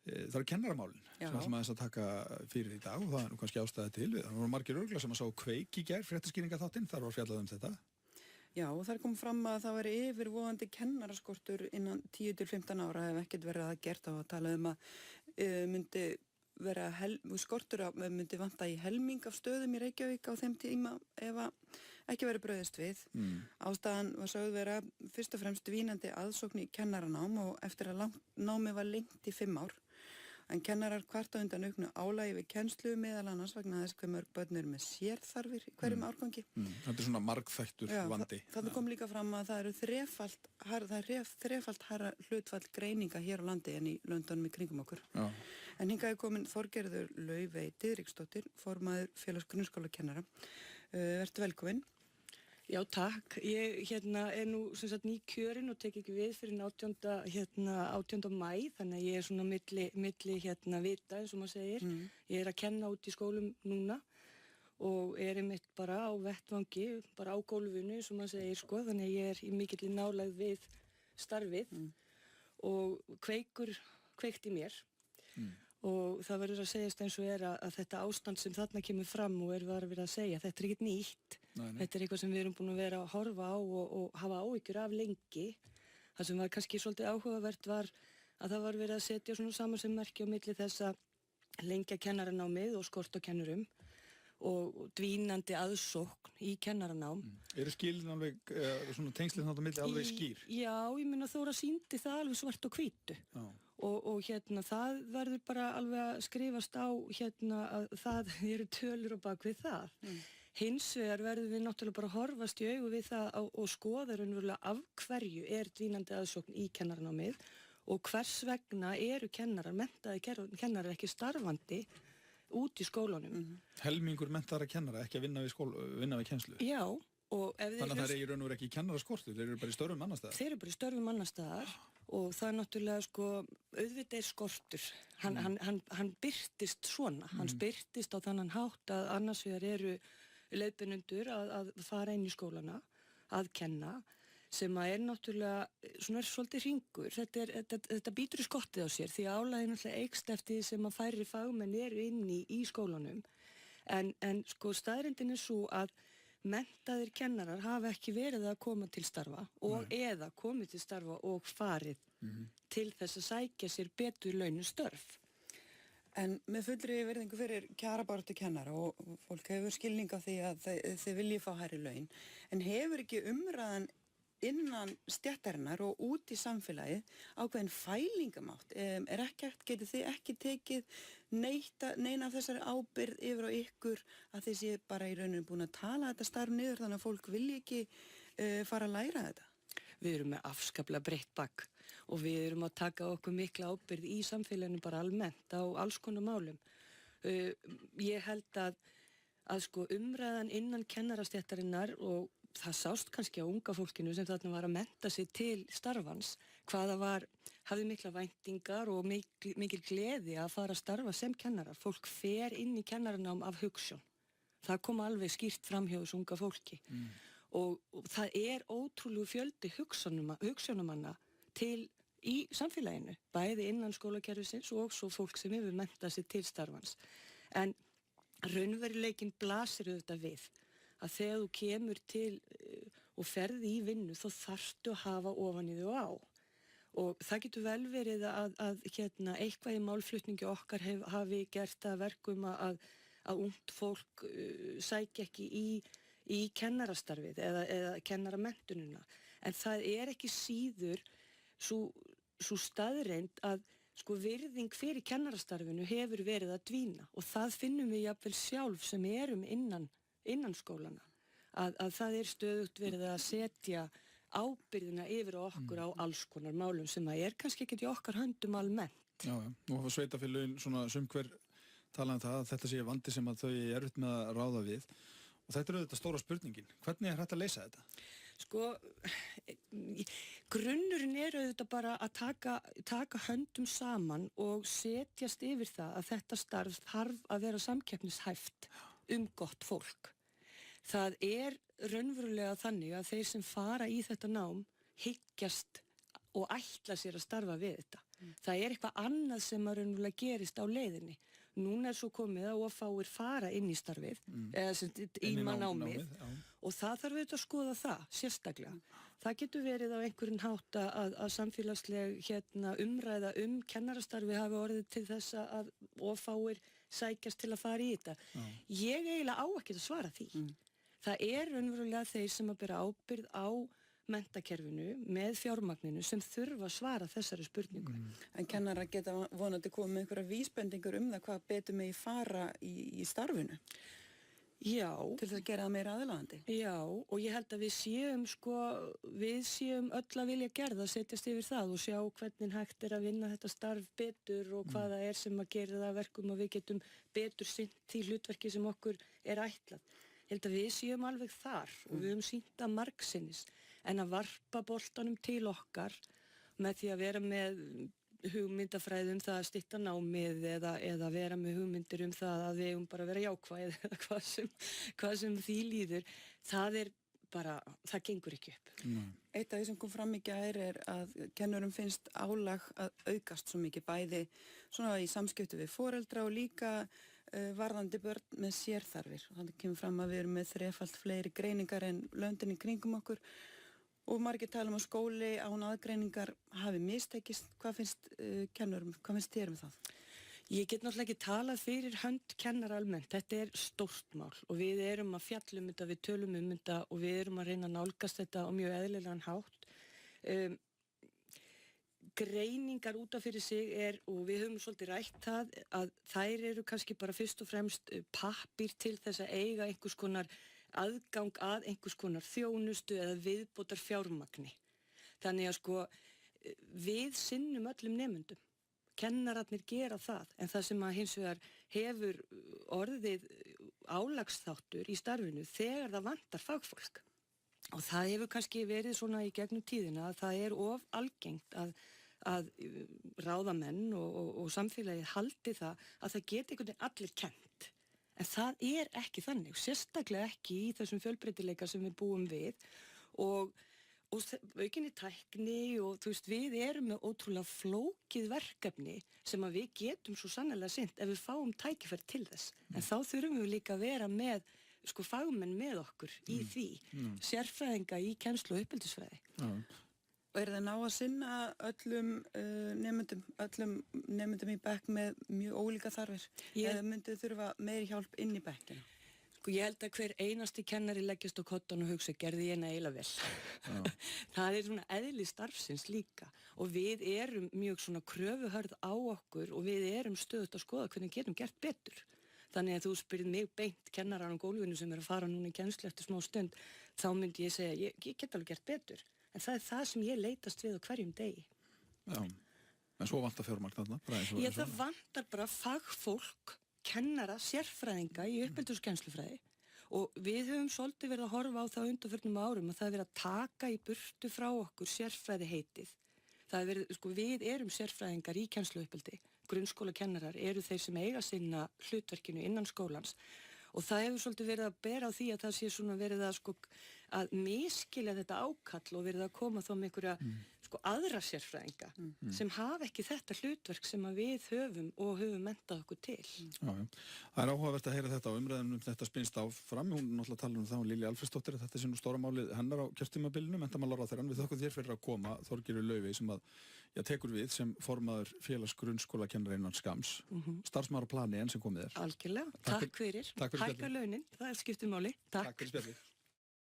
það eru kennaramálin sem ætlum aðeins að taka fyrir í dag og það er nú kannski ástæða til. Það voru margir örugglega sem að sá Kveik í gær, fréttaskýringaþáttinn, þar var fjallað þetta. Já, og það kom fram að það væri yfirvofandi kennaraskortur innan 10 til 15 ára ef ekkert verið að gert á að tala að myndi vera skortur myndi vanta í helming af stöðum í Reykjavík á þeim tíma ef ekki verið brugðist við. Ástæðan var sögð vera fyrst og fremst dvínandi aðsókn í kennaranám og eftir að námi var lengt í 5 ár. En kennarar kvarta undan auknu álagi við kennslu meðal annars vegna þess hve mörg börn eru með sérþarfir í hverjum árgangi. Þetta er svona margþættur vandi. Það kom líka fram að það eru þrefalt hærra hlutfall greininga hér á landi en í löndunum í kringum okkur. Já. En hingað er komin Þorgerður Laufey Diðriksdóttir, formaður Félags grunnskólakennara. Vertu velkomin. Já, takk. Ég er nú sem sagt nýkjörin og tek ekki við fyrir 18. maí, þannig að ég er svona milli vita, eins og maður segir. Ég er að kenna út í skólum núna og er einmitt bara á vettvangi, bara á gólfinu, eins og maður segir, sko, þannig að ég er í mikilli nálægð við starfið og kveikt í mér. Og það verður að segjast eins og að þetta ástand sem þarna kemur fram og var verið að segja, þetta er ekkert nýtt. Nei. Þetta er eitthvað sem við erum búin að vera að horfa á og hafa áhyggjur af lengi. Það sem var kannski svolítið áhugavert var að það var verið að setja svona samansmerki á milli þess að lengja kennaranámið og skort á kennurum og dvínandi aðsókn í kennaranám. Eru skilin alveg, svona tengslinn þarna á milli alveg skýr? Já, ég meina Þóra sýndi það alveg svart og hvítu. Já. Og það verður bara alveg að skrifast á að það eru tölur á bak við það. Hins vegar verður við náttúrulega bara að horfast í augu við það og skoða raunverulega af hverju er dvínandi aðsókn í kennaranámið og hvers vegna eru menntaði kennarar ekki starfandi út í skólunum. Helmingur menntaðra kennara ekki að vinna við kennslu? Já. Þannig að það er í raun og veru ekki kennaraskortur, þeir eru bara í störfum annars staðar? Þeir eru bara í störfum annars staðar og það er náttúrulega auðvitað er skortur. Hann birtist svona, hann birtist á þannan hátt að annars vegar eru leiðbeinendur að fara inn í skólana, að kenna, sem að er náttúrulega svona svolítið hringur. Þetta bítur í skottið á sér því að álagið náttúrulega eykst eftir því sem að færri fagmenn eru inni í skólanum. En staðreyndin er svo að menntaðir kennarar hafa ekki verið að koma til starfa eða komið til starfa og farið til þess að sækja sér betur launuð störf. En með fullri virðingu fyrir kjarabaráttu kennara og fólk hefur skilning á því að þið viljið fá hærri laun, en hefur ekki umræðan innan stéttarinnar og út í samfélagið ákveðin fælingamátt? Getið þið ekki tekið neina af þessari ábyrgð yfir á ykkur að þið séu bara í rauninu búin að tala þetta starf niður þannig að fólk vilji ekki fara að læra þetta? Við erum með afskaplega breitt bakk og við erum að taka okkur mikla ábyrgð í samfélaginu bara almennt á alls konar málum. Ég held að umræðan innan kennarastéttarinnar og það sást kannski á unga fólkinu sem þarna var að mennta sig til starfans, hafði mikla væntingar og mikil gleði að fara að starfa sem kennarar. Fólk fer inn í kennaranám af hugsjón. Það kom alveg skýrt fram hjá þessu unga fólki. Og það er ótrúlegu fjöldi hugsjónumanna til í samfélaginu, bæði innan skólakerfisins og svo fólk sem hefur mentað sig til starfans. En raunveruleikinn blasir auðvitað við að þegar þú kemur til og ferði í vinnu þá þarftu að hafa ofan í þig og á. Og það getur vel verið að eitthvað í málflutningi okkar hafi gert að verkum að ungt fólk sækja ekki í kennarastarfið eða kennaramenntununa. En það er ekki síður sú staðreynd að virðing fyrir kennarastarfinu hefur verið að dvína og það finnum við jafnvel sjálf sem erum innan skólana. Að það er stöðugt verið að setja ábyrgðina yfir á okkur á alls konar málum sem að er kannski ekki í okkar höndum almennt. Já, nú hafa sveitarfélögin svona sumhver talað það að þetta sé vandi sem að þau er erfitt með að ráða við og þetta er auðvitað stóra spurningin. Hvernig er hægt að leysa þetta? Grunnurinn er auðvitað bara að taka höndum saman og setjast yfir það að þetta starf þarf að vera samkeppnishæft gott fólk. Það er raunverulega þannig að þeir sem fara í þetta nám hyggjast og ætla sér að starfa við þetta. Það er eitthvað annað sem að raunverulega gerist á leiðinni. Núna er svo komið að fáir fara inn í starfið, eða sem í námið, og það þarf auðvitað að skoða það, sérstaklega. Það getur verið á einhverjum hátt að samfélagsleg umræða kennarastarfi hafi orðið til þess að fáir sækjast til að fara í þetta. Ég eiginlega á ekki að svara því. Það er raunverulega þeir sem að bera ábyrgð á menntakerfinu með fjármagninu sem þurfa að svara þessari spurningu. En kennarar geta vonandi komið með einhverja vísbendingur það hvað betur megi fara í starfinu? Já. Til þess að gera það meira aðlaðandi? Já, og ég held að við séum öll að vilja gerða, setjast yfir það og sjá hvernig hægt er að vinna þetta starf betur og hvað það er sem að gera það verkum og við getum betur sinnt því hlutverki sem okkur er ætlað. Ég held að við séum alveg þar og við höfum sýnt það margsinnis. En að varpa boltanum til okkar með því að vera með hugmyndafræði það að stytta námið eða vera með hugmyndir það að við eigum bara að vera jákvæð eða hvað sem því líður, það gengur ekki upp. Eitt af því sem kom fram í gær er að kennurum finnst álag að aukast svo mikið, bæði svona í samskipti við foreldra og líka varðandi börn með sérþarfir. Þannig kemur fram að við erum með 3-falt fleiri greiningar en löndin í kringum okkur. Og margir tala að skóli án aðgreiningar hafi mistekist. Hvað finnst kennurum, hvað finnst þér það? Ég get náttúrulega ekki talað fyrir hönd kennara almennt. Þetta er stórt mál og við erum að fjalla þetta, við tölum þetta og við erum að reyna að nálgast þetta á mjög eðlilegan hátt. Greiningar út af fyrir sig og við höfum svolítið rætt það að þær eru kannski bara fyrst og fremst pappír til þess að eiga einhvers konar aðgang að einhvers konar þjónustu eða viðbótar fjármagni. Þannig að við sinnum öllum nemendum. Kennararnir gera það, en það sem að hins vegar hefur orðið álagsþáttur í starfinu þegar það vantar fagfólk. Og það hefur kannski verið svona í gegnum tíðina að það er of algengt að ráðamenn og samfélagið haldi það að það geti einhvern veginn allir kennt. En það er ekki þannig, sérstaklega ekki í þessum fjölbreytileika sem við búum við og aukinni tækni og við erum með ótrúlega flókið verkefni sem að við getum svo sannarlega sinnt ef við fáum tækifæri til þess. En þá þurfum við líka að vera með fagmenn með okkur í því, sérfræðinga í kennslu og uppeldisfræði. Og er það ná að sinna öllum nemendum í bekk með mjög ólíka þarfir? Eða myndið þurfa meiri hjálp inn í bekkina? Ég held að hver einasti kennari leggjast á kottan og hugsa, gerði ég eiginlega vel. Það er svona eðli starfsins líka og við erum mjög svona kröfuhörð á okkur og við erum stöðugt að skoða hvernig getum gert betur. Þannig að þú spyrir mig beint kennarar á gólfinu sem er að fara núna í kennslu eftir smá stund, þá myndi ég segja, ég get alveg gert betur. En það er það sem ég leitast við á hverjum degi. Já, en svo vantar fjármagn þarna? Það vantar bara fagfólk, kennara, sérfræðinga í uppeldis- og við höfum svolítið verið að horfa á það undanförnum árum að það er verið að taka í burtu frá okkur sérfræði heitið. Það er verið, við erum sérfræðingar í kennsluuppeldi. Grunnskólakennarar eru þeir sem eiga sinna hlutverkinu innan skólans og það hefur svolítið verið að bera á því að það sé svona verið að miskilja þetta ákall og verið að koma þá með einhverja aðra sérfræðinga sem hafa ekki þetta hlutverk sem að við höfum og höfum mentað okkur til. Já. Það er áhugavert að heyra þetta á umræðunum þetta spinnst áfram. Hún náttúrulega tala þá Lilja Alfreðsdóttir að þetta sé nú stóra málið hennar á kjörtímabilinu, menntamálaráðherrann. Við þökkum þér fyrir að koma, Þorgerður Laufey sem tekur við sem formaður félags grunnskólakennara innan skamms. Starfsmaður á plani enn sem komið er. Algjörlega, takk fyrir. Hækka launin, það skiptir máli. Takk fyrir spjallið.